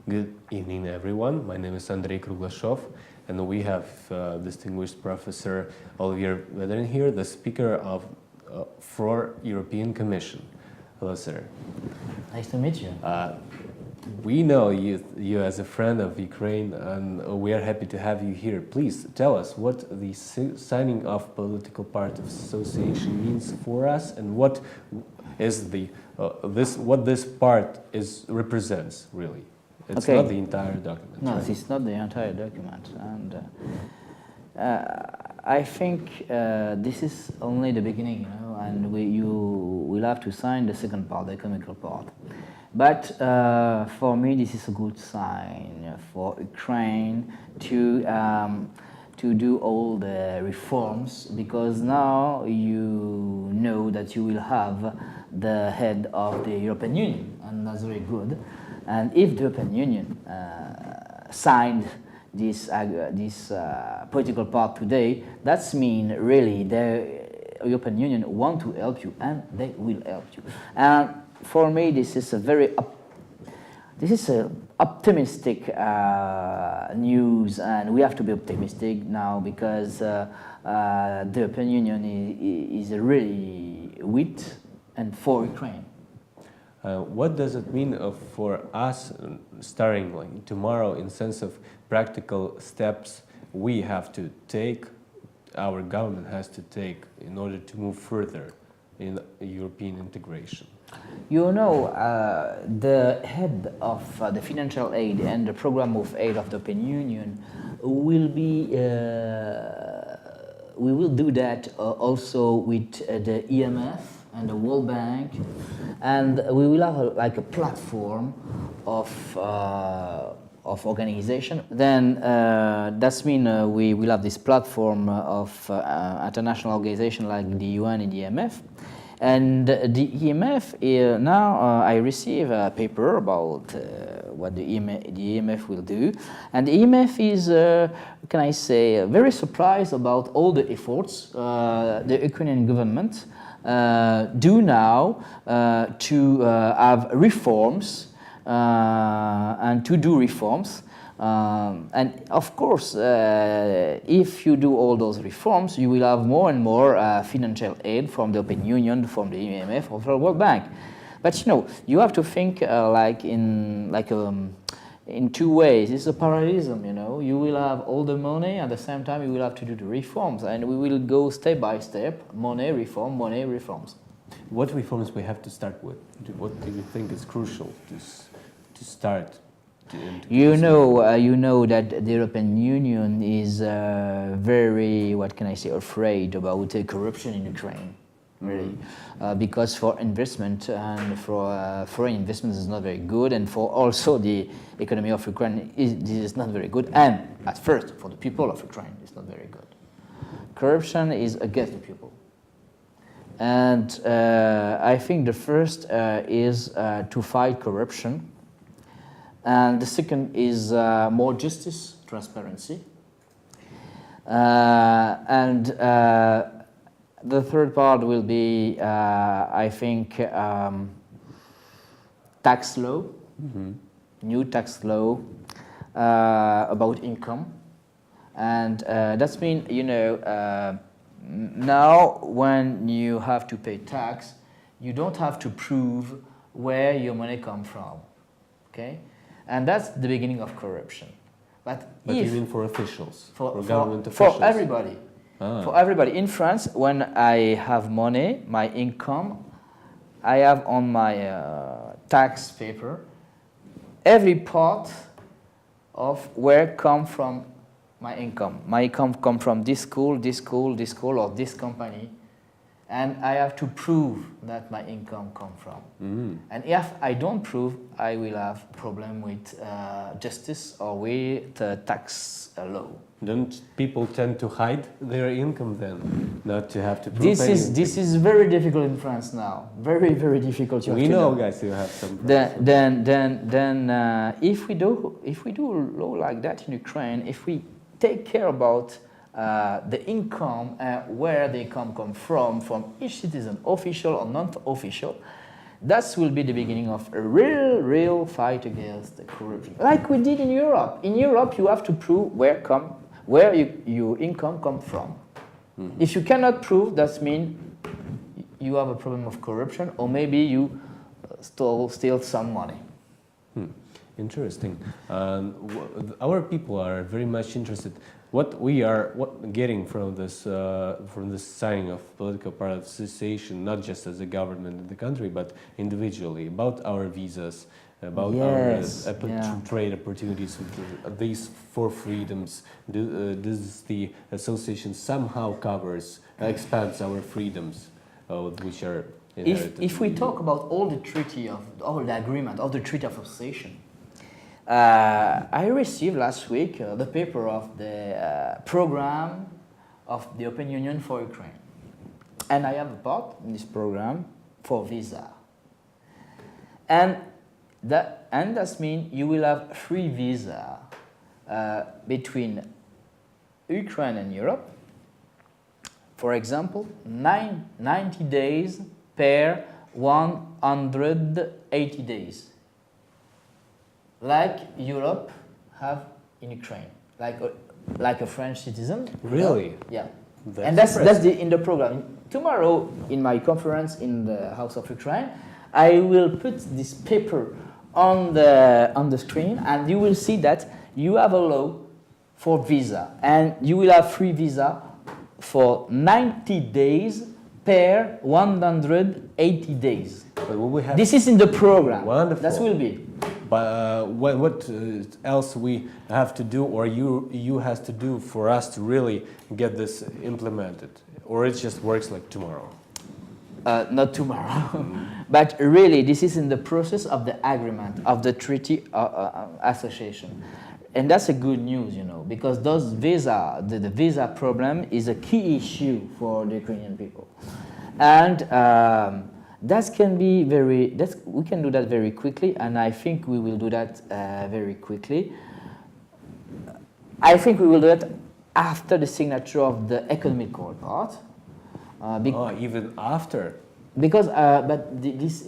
Good evening, everyone. My name is Andrei Kruglashov, and we have distinguished Professor Olivier Védrine here, the speaker of for European Commission. Hello, sir. Nice to meet you. We know you as a friend of Ukraine, and we are happy to have you here. Please tell us what the signing of political party association means for us, and what is the what this part represents really. It's okay. Not the entire document. No, right? It's not the entire document, and I think this is only the beginning, you know, and you will have to sign the second part, the economical part. But for me, this is a good sign for Ukraine to do all the reforms, because now you know that you will have the head of the European Union, and that's very good. And if the European Union signed this political part today, that's mean really the European Union want to help you, and they will help you. And for me, this is a very optimistic news, and we have to be optimistic now, because the European Union is really with and for Ukraine. What does it mean for us starting like tomorrow in sense of practical steps we have to take, our government has to take in order to move further in European integration? You know, the head of the financial aid and the program of aid of the European Union will be, we will do that also with the IMF and the World Bank, and we will have like a platform of organization. Then that's mean we will have this platform of international organization like the UN and the IMF. And the IMF, now I receive a paper about what the IMF will do. And the IMF is, can I say, very surprised about all the efforts the Ukrainian government do now to have reforms and to do reforms. And of course, if you do all those reforms, you will have more and more financial aid from the European Union, from the IMF, or from the World Bank. But you know, you have to think in two ways. It's a parallelism, you know. You will have all the money, at the same time you will have to do the reforms, and we will go step by step, money, reforms. What reforms we have to start with? What do you think is crucial to start? You know that the European Union is very, what can I say, afraid about corruption in Ukraine, really, because for investment and for foreign investments is not very good, and for also the economy of Ukraine this is not very good, and at first for the people of Ukraine it's not very good. Corruption is against the people, and I think the first is to fight corruption. And the second is more justice, transparency. And the third part will be, I think, tax law, new tax law about income. And that's mean, you know, now when you have to pay tax, you don't have to prove where your money comes from, okay? And that's the beginning of corruption. But even for officials, for government officials? For everybody. For everybody. In France, when I have money, my income, I have on my tax paper every part of where come from my income. My income come from this school, or this company. And I have to prove that my income comes from. And if I don't prove, I will have problem with justice or with tax law. Don't people tend to hide their income then, not to have to prove This is very difficult in France now. Very, very difficult. We know, guys, you have some. Then if we do law like that in Ukraine, if we take care about the income, where they come from each citizen, official or non-official, That will be the beginning of a real fight against the corruption, like we did in Europe. In Europe, you have to prove where your income comes from. Mm-hmm. If you cannot prove, that means you have a problem of corruption, or maybe you steal some money. Interesting. Our people are very much interested. What we are getting from this signing of political party association, not just as a government in the country, but individually, about our visas, about our trade opportunities with these four freedoms. Does the association somehow expands our freedoms, which are inherited? If we talk about all the agreement, all the treaty of association, I received last week the paper of the program of the European Union for Ukraine. And I have a part in this program for visa. And that means you will have free visa between Ukraine and Europe. For example, 90 days per 180 days. Like Europe have in Ukraine, like a French citizen. Really? Yeah. And that's in the program. Tomorrow, in my conference in the House of Ukraine, I will put this paper on the screen, and you will see that you have a law for visa, and you will have free visa for 90 days per 180 days. But what we have this is in the program. Wonderful. That will be. But what else we have to do, or you has to do for us to really get this implemented, or it just works like tomorrow? Not tomorrow, but really this is in the process of the agreement of the treaty association, and that's a good news, because the visa problem is a key issue for the Ukrainian people, and we can do that very quickly, and I think we will do that very quickly. I think we will do it after the signature of the economical part. Even after? Because, but this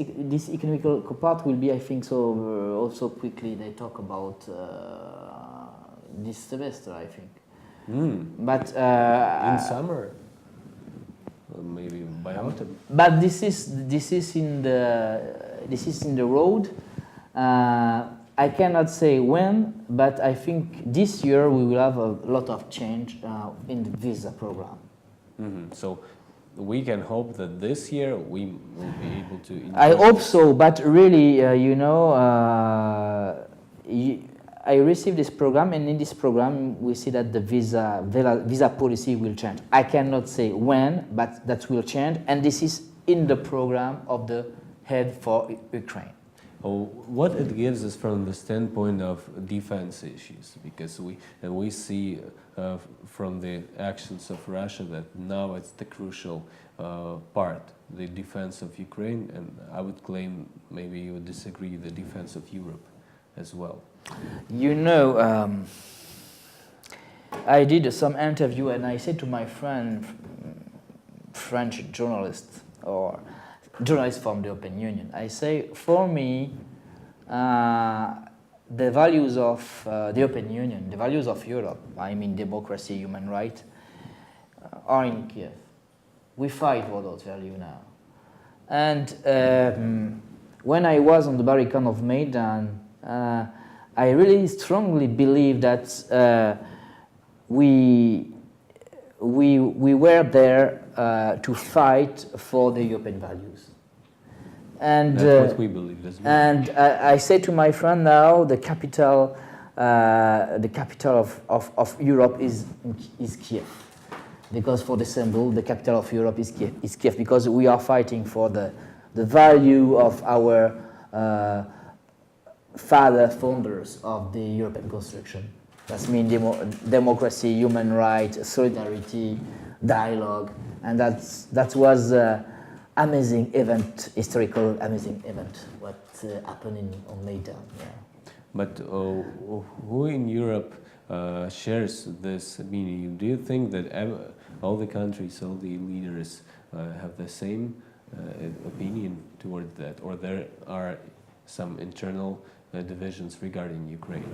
economical part will be, I think, so also quickly. They talk about this semester, I think. But in summer. Maybe by autumn. But this is in the road. I cannot say when, but I think this year we will have a lot of change in the visa program. So we can hope that this year we will be able to. I hope so, but really, I received this program, and in this program we see that the visa policy will change. I cannot say when, but that will change, and this is in the program of the head for Ukraine. What it gives us from the standpoint of defense issues, because we see from the actions of Russia that now it's the crucial part, the defense of Ukraine, and I would claim, maybe you would disagree, the defense of Europe as well. I did some interview, and I said to my friend, French journalist or journalist from the European Union, I say, for me, the values of the European Union, the values of Europe, I mean democracy, human rights, are in Kiev. We fight for those values now. And when I was on the barricade of Maidan, I really strongly believe that we were there to fight for the European values. And that's what we believe as well. And I say to my friend now, the capital of Europe is Kiev, because for the symbol, the capital of Europe is Kiev, because we are fighting for the value of our founders of the European construction. That means democracy, human rights, solidarity, dialogue, and that was amazing event, historical amazing event, what happened on Maidan. Yeah. But who in Europe shares this meaning? Do you think that all the countries, all the leaders have the same opinion toward that, or there are some internal divisions regarding Ukraine?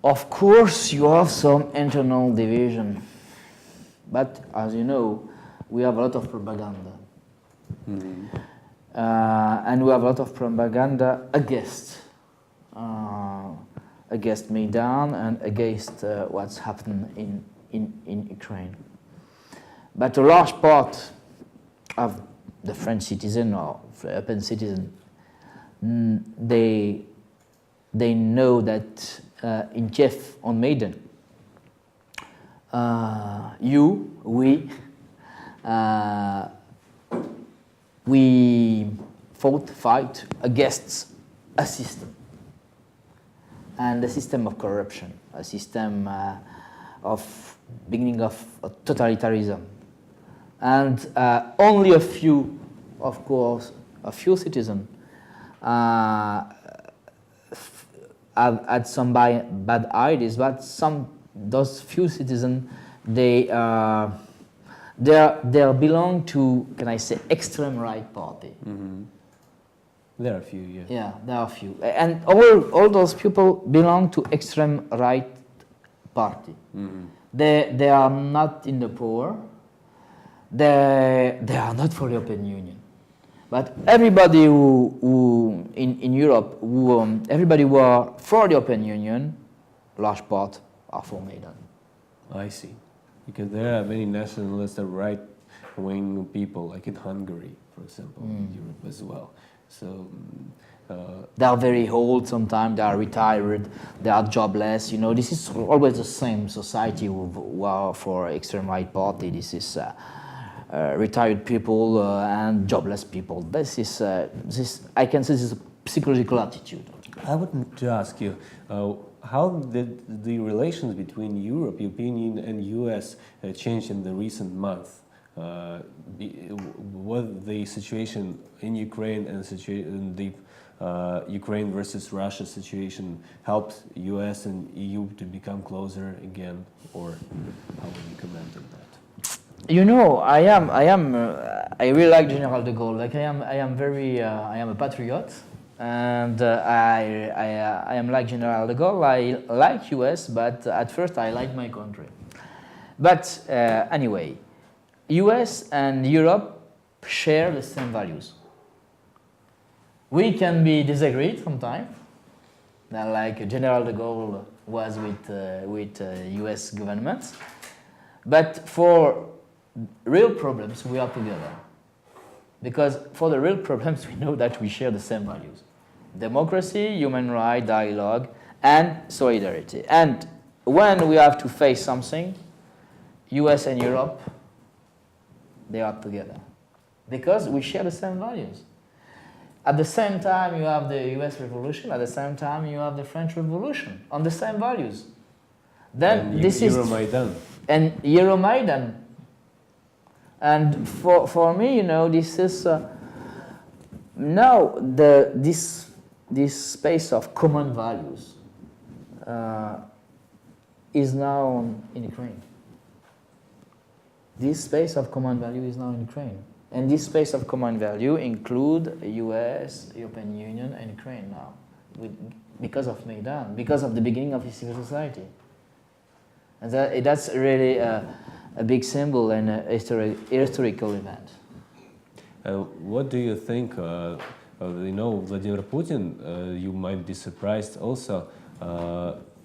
Of course, you have some internal division, but as you know, we have a lot of propaganda. Mm-hmm. And we have a lot of propaganda against Maidan and against what's happened in Ukraine. But a large part of the French citizen or European citizen, they know that in Kiev on Maidan, we fight against a system, and a system of corruption, a system of beginning of totalitarianism, and only a few, of course, a few citizens have had some bad ideas, but those few citizens they belong to, can I say, extreme right party. Mm-hmm. There are a few, yeah. Yeah, there are a few, and all those people belong to extreme right party. Mm-hmm. They are not in the power. They are not for the European Union. But everybody who in Europe, everybody who are for the European Union, large part are for Maidan. I see. Because there are many nationalist or right-wing people, like in Hungary, for example, in Europe as well. So they are very old sometimes, they are retired, they are jobless. You know, this is always the same society who are for extreme right party. This is retired people and jobless people. This is, I can say this is a psychological attitude. I wanted to ask you, how did the relations between European Union and US change in the recent month? Was the situation in Ukraine and the Ukraine versus Russia situation helped US and EU to become closer again, or how would you comment on that? You know, I really like General de Gaulle. Like I am a patriot, and I am like General de Gaulle. I like US, but at first I like my country. But anyway, US and Europe share the same values. We can be disagreed sometimes, like General de Gaulle was with US governments. But for real problems, we are together. Because for the real problems, we know that we share the same values. Democracy, human rights, dialogue, and solidarity. And when we have to face something, US and Europe, they are together. Because we share the same values. At the same time, you have the US Revolution. At the same time, you have the French Revolution on the same values. Then and this Euromaidan. And Euromaidan. And for me, you know, this is now this space of common values is now in Ukraine. This space of common value is now in Ukraine. And this space of common value include US, European Union, and Ukraine now, because of Maidan, because of the beginning of civil society. And that's really a big symbol and a historical event. What do you think? You know, Vladimir Putin, you might be surprised also,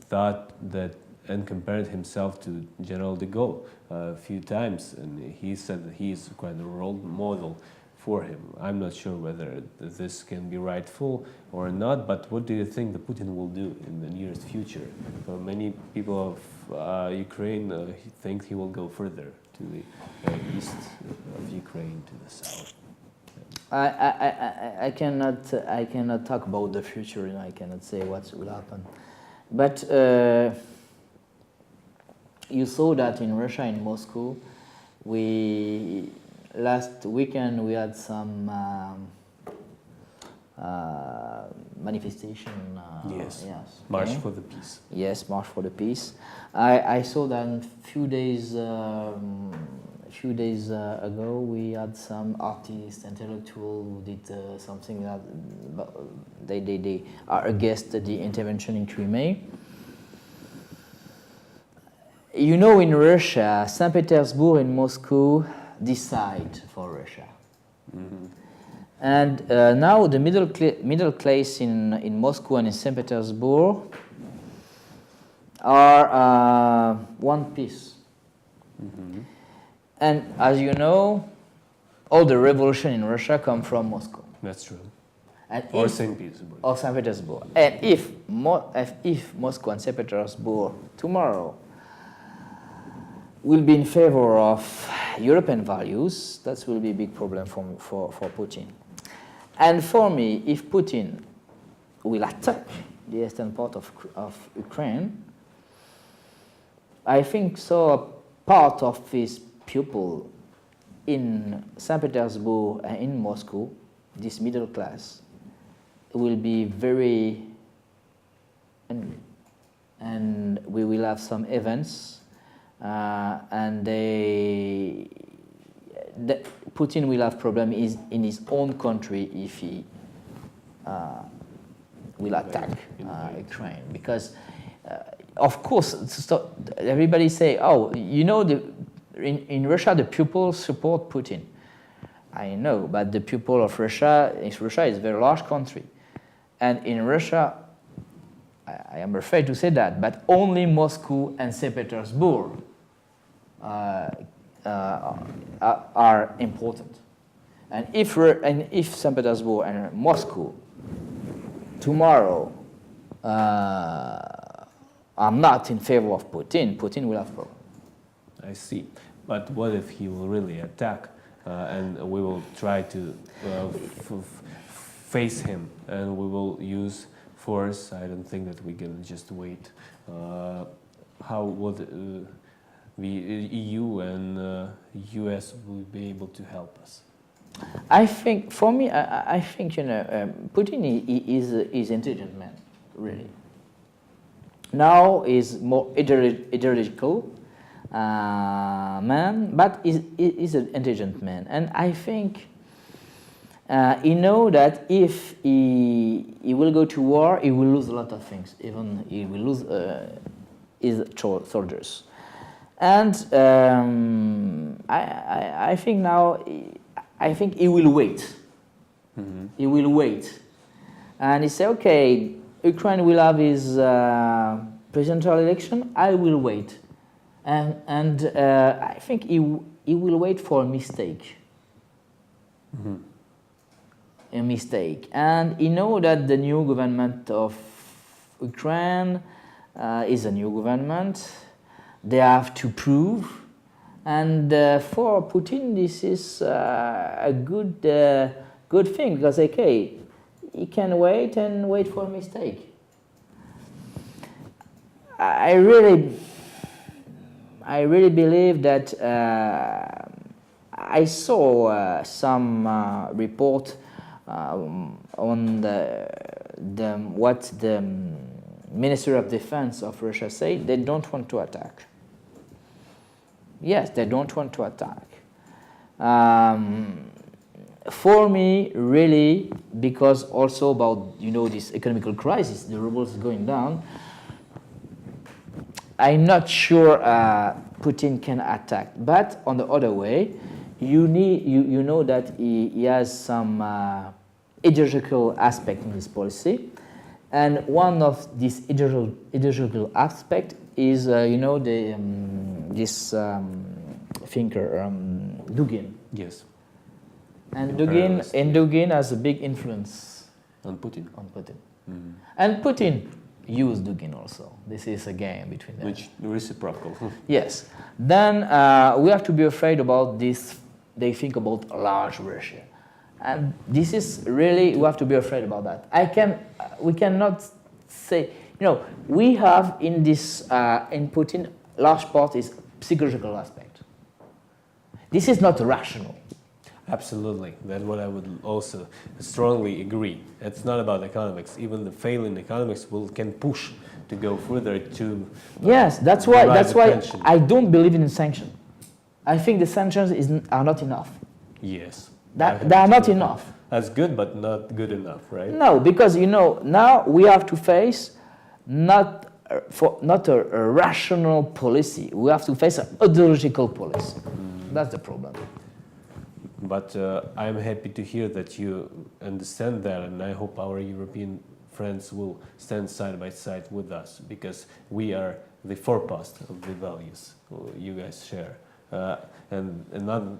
thought that and compared himself to General de Gaulle a few times, and he said that he is quite a role model for him. I'm not sure whether this can be rightful or not, but what do you think that Putin will do in the nearest future? Many people of Ukraine think he will go further to the east of Ukraine, to the south. I cannot talk about the future, and I cannot say what will happen. But you saw that in Russia, in Moscow, last weekend we had some manifestation. Yes. March for the Peace. Yes, March for the Peace. I saw that a few days a few days ago, we had some artists, intellectual who did something that they are against the intervention in Crimea. You know, in Russia, St. Petersburg and Moscow decide for Russia. Mm-hmm. And now the middle class in Moscow and in St. Petersburg are one piece. Mm-hmm. And as you know, all the revolution in Russia come from Moscow. That's true. And or St. Petersburg. Or St. Petersburg. And if Moscow and St. Petersburg tomorrow will be in favor of European values, that will be a big problem for Putin. And for me, if Putin will attack the eastern part of Ukraine, I think so part of his people in St. Petersburg and in Moscow, this middle class, will be very angry. And we will have some events, and Putin will have problem in his own country if he will attack Ukraine. Because, of course, everybody say, oh, you know, in Russia the people support Putin. I know, but the people of Russia is a very large country. And in Russia, I am afraid to say that, but only Moscow and St. Petersburg are important. And if St. Petersburg and Moscow tomorrow are not in favor of Putin, Putin will have problem. I see. But what if he will really attack and we will try to face him and we will use force? I don't think that we can just wait. How would the EU and US will be able to help us? I think, for me, I think, you know, Putin is intelligent man, really. Now is more ideological man, but is an intelligent man, and I think he know that if he will go to war, he will lose a lot of things. Even he will lose his soldiers, and I think now. I think he will wait. Mm-hmm. He will wait. And he said, okay, Ukraine will have his presidential election, I will wait. And I think he will wait for a mistake. Mm-hmm. A mistake. And he knows that the new government of Ukraine is a new government. They have to prove. And for Putin, this is a good thing, because okay, he can wait for a mistake. I really believe that I saw some report on what the Minister of Defense of Russia said. They don't want to attack. Yes, they don't want to attack. For me, really, because also about, you know, this economical crisis, the ruble is going down, I'm not sure Putin can attack. But on the other way, you know that he has some ideological aspect in his policy, and one of these ideological aspect is, you know, this thinker, Dugin. Yes. And Dugin has a big influence on Putin. Mm-hmm. And Putin used Dugin also. This is a game between them. Which reciprocal. Yes. Then we have to be afraid about this. They think about large Russia. And this is really, we have to be afraid about that. We cannot say, you know, we have in this, in Putin, large part is psychological aspect. This is not rational. Absolutely. That's what I would also strongly agree. It's not about economics. Even the failing economics can push to go further to. Yes, that's why I don't believe in sanction. I think the sanctions are not enough. Yes. They are not enough. That's good, but not good enough, right? No, because now we have to face not a rational policy. We have to face an ideological policy. That's the problem. But I'm happy to hear that you understand that, and I hope our European friends will stand side by side with us, because we are the forepost of the values you guys share. And another,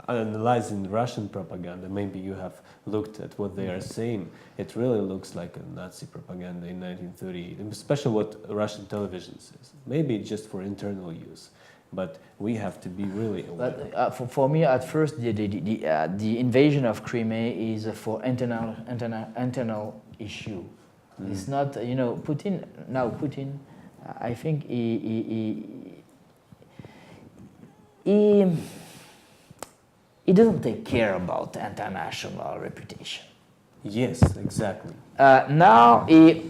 analyzing Russian propaganda, maybe you have looked at what they are saying. It really looks like a Nazi propaganda in 1938, especially what Russian television says. Maybe just for internal use, but we have to be really aware. But for me, at first, the invasion of Crimea is for internal issue. It's not, Putin. Now Putin, I think he doesn't take care about international reputation. Yes, exactly. Now he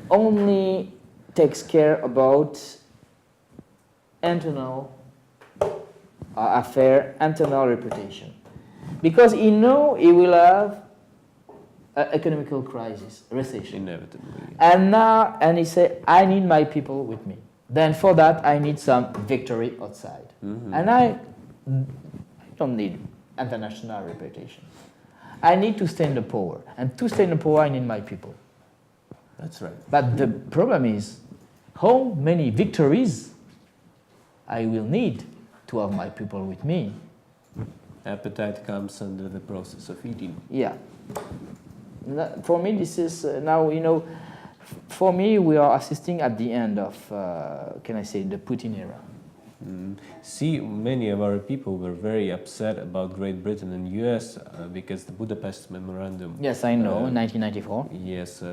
only takes care about internal affair, internal reputation, because he know he will have an economical crisis, recession, Inevitably. and he say, I need my people with me. Then for that I need some victory outside, and I don't need international reputation. I need to stay in the power, and to stay in the power I need my people. That's right. But the problem is, how many victories I will need to have my people with me. Appetite comes under the process of eating. Yeah. For me, this is now, for me, we are assisting at the end of, can I say, the Putin era. See, many of our people were very upset about Great Britain and US because the Budapest Memorandum. Yes, I know, 1994. Yes,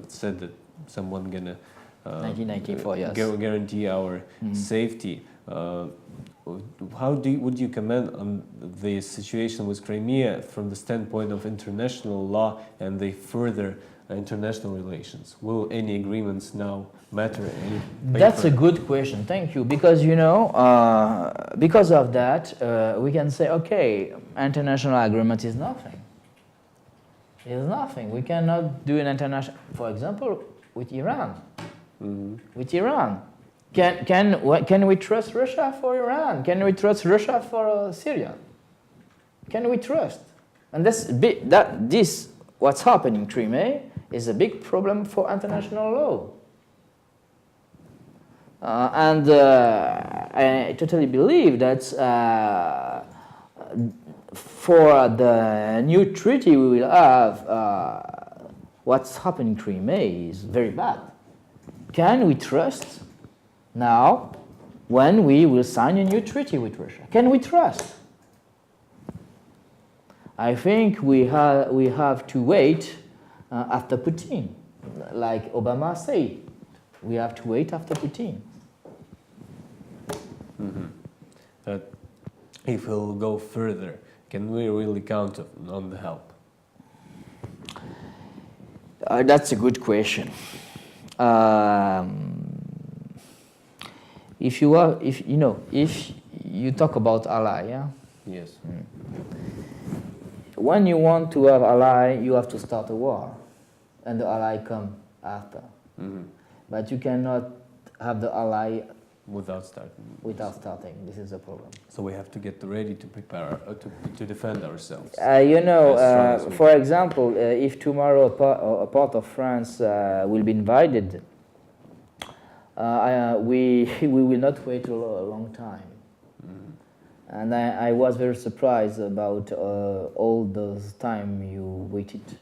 said that someone gonna 1994, yes. guarantee our safety. How would you comment on the situation with Crimea from the standpoint of international law and the further international relations? Will any agreements now matter? That's a good question. Thank you. Because because of that, we can say, okay, international agreement is nothing. It's nothing. We cannot do an international. For example, with Iran. With Iran, can we trust Russia for Iran? Can we trust Russia for Syria? Can we trust? And this what's happening in Crimea is a big problem for international law. And I totally believe that for the new treaty we will have, what's happening in Crimea is very bad. Can we trust now when we will sign a new treaty with Russia? Can we trust? I think we have to wait after Putin, like Obama said. We have to wait after Putin. If we'll go further, can we really count on the help? That's a good question. If you talk about ally, yeah. Yes. When you want to have ally, you have to start a war, and the ally come after. But you cannot have the ally without starting. This is the problem. So we have to get ready to prepare to defend ourselves. For example, if tomorrow a part of France will be invaded, we will not wait a long time. And I was very surprised about all those time you waited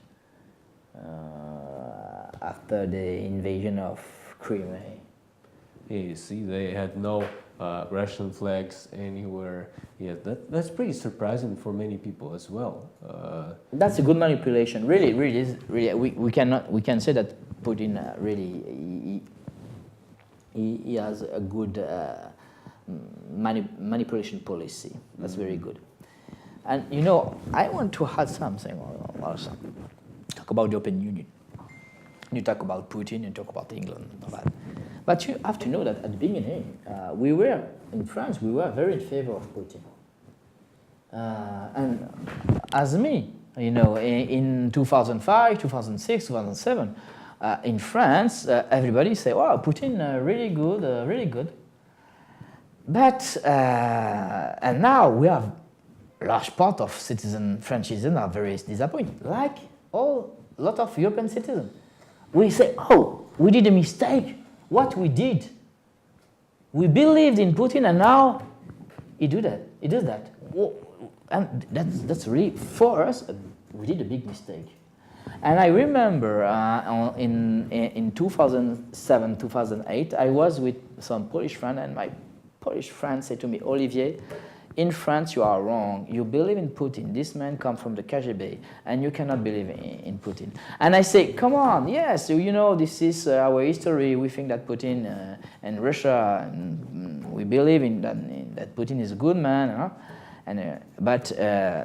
after the invasion of Crimea. Yeah, you see, they had no Russian flags anywhere. Yeah, that's pretty surprising for many people as well. That's a good manipulation. Really, we can say that Putin really he has a good manipulation policy. That's very good. And I want to add something also. Talk about the European Union. You talk about Putin, you talk about England, and all that. But you have to know that at the beginning, we were, in France, we were very in favor of Putin. And as me, you know, in 2005, 2006, 2007, in France, everybody say, wow, Putin, really good, really good. But, and now we have a large part of French citizens are very disappointed, like a lot of European citizens. We say, oh, we did a mistake. What we did? We believed in Putin and now he does that. And that's really, for us, we did a big mistake. And I remember in 2007, 2008, I was with some Polish friend, and my Polish friend said to me, Olivier, in France you are wrong. You believe in Putin. This man comes from the KGB, and you cannot believe in Putin. And I say, come on, yes, you know, this is our history. We think that Putin and Russia, and we believe in that Putin is a good man. Huh? But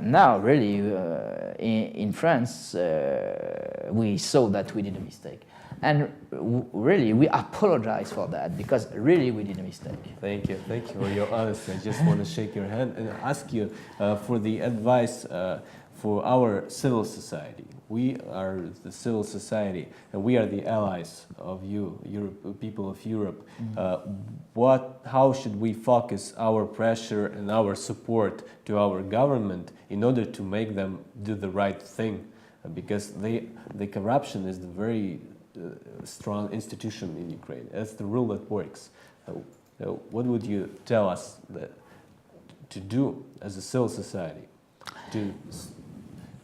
now, really, in France, we saw that we did a mistake. And really, we apologize for that, because really we did a mistake. Thank you for your honesty. I just want to shake your hand and ask you for the advice for our civil society. We are the civil society, and we are the allies of you, people of Europe. How should we focus our pressure and our support to our government in order to make them do the right thing? Because the corruption is the very strong institution in Ukraine. That's the rule that works. What would you tell us to do as a civil society to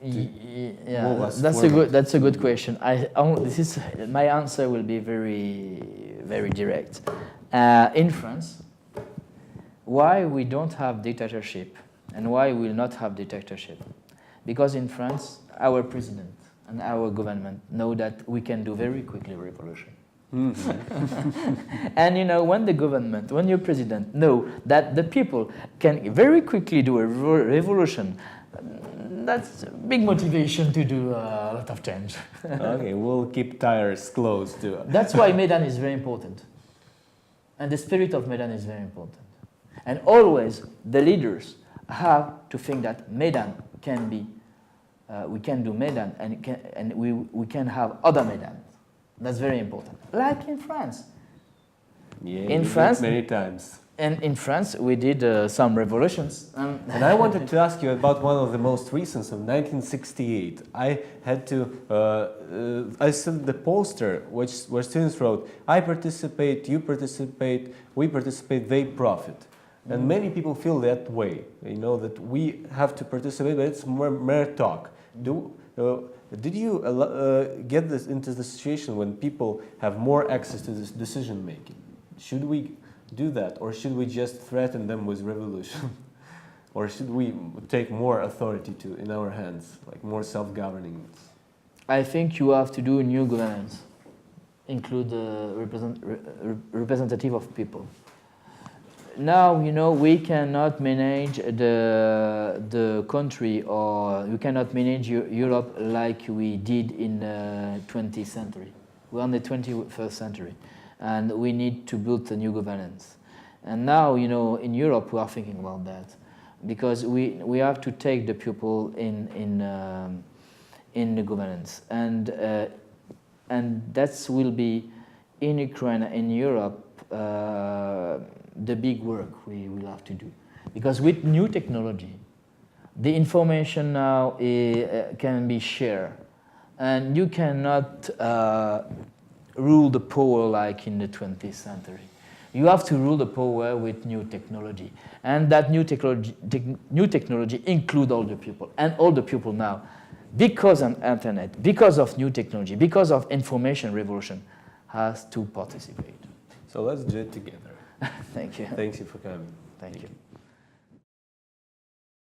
yeah, that's a good question. My answer will be very direct. In France, why we don't have dictatorship and why we will not have dictatorship? Because in France, our president and our government know that we can do very quickly revolution. And you know, when your president know that the people can very quickly do a revolution, that's a big motivation to do a lot of change. Okay, we'll keep tires close to. That's why Maidan is very important. And the spirit of Maidan is very important. And always the leaders have to think that Maidan can be, we can do Maidan and we can have other Maidans. That's very important. Like in France. Yeah, in France, many times. And in France, we did some revolutions. And I wanted to ask you about one of the most recent of 1968. I had to, I saw the poster where students wrote, I participate, you participate, we participate, they profit. And many people feel that way, you know, that we have to participate, but it's mere talk. Did you get this into the situation when people have more access to this decision making? Should we do that, or should we just threaten them with revolution? Or should we take more authority in our hands, like more self-governing? I think you have to do new governance, include representative of people. Now, you know, we cannot manage the country, or we cannot manage Europe like we did in the 20th century. We're in the 21st century, and we need to build a new governance. And now, you know, in Europe, we are thinking about that, because we have to take the people in the governance, and that will be in Ukraine, in Europe. The big work we will have to do, because with new technology, the information now can be shared, and you cannot rule the power like in the 20th century. You have to rule the power with new technology, and that new technology include all the people, and all the people now, because of internet, because of new technology, because of information revolution, has to participate. So let's do it together. Thank you. Thank you for coming. Thank you.